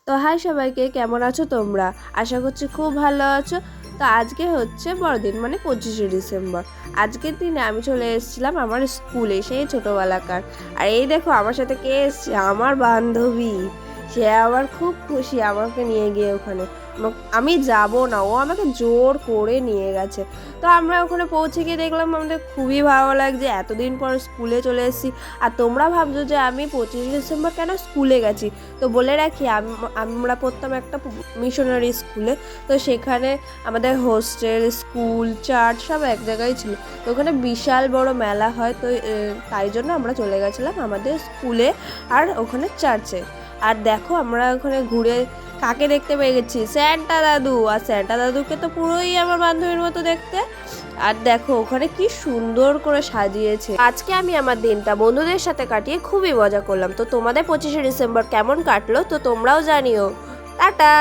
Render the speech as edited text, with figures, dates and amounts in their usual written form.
তো হাই সবাইকে, কেমন আছো তোমরা? আশা করছি খুব ভালো আছো। তো আজকে হচ্ছে বড়দিন, মানে 25শে ডিসেম্বর। আজকের দিনে আমি চলে এসেছিলাম আমার স্কুলে, সেই ছোটোবেলাকার। আর এই দেখো আমার সাথে কে এসছে, আমার বান্ধবী। সে আবার খুব খুশি আমাকে নিয়ে গিয়ে ওখানে। আমি যাব না, ও আমাকে জোর করে নিয়ে গেছে। তো আমরা ওখানে পৌঁছে গিয়ে দেখলাম আমাদের খুবই ভালো লাগছে, এতদিন পর স্কুলে চলে এসেছি। আর তোমরা ভাবছো যে আমি 25শে ডিসেম্বর কেন স্কুলে গেছি। তো বলে রাখি, আমরা পড়তাম একটা মিশনারি স্কুলে। তো সেখানে আমাদের হোস্টেল, স্কুল, চার্চ সব এক জায়গায় ছিল। তো ওখানে বিশাল বড় মেলা হয়। তো তাই জন্য আমরা চলে গেছিলাম আমাদের স্কুলে আর ওখানে চার্চে। আর দেখো আমরা ওখানে ঘুরে কাকে দেখতে পেয়ে গেছি, স্যান্টা দাদু। আর স্যান্টা দাদুকে তো পুরোই আমার বান্ধবীর মতো দেখতে। আর দেখো ওখানে কি সুন্দর করে সাজিয়েছে। আজকে আমি আমার দিনটা বন্ধুদের সাথে কাটিয়ে খুবই মজা করলাম। তো তোমাদের 25শে ডিসেম্বর কেমন কাটলো তো তোমরাও জানিও। টাটা।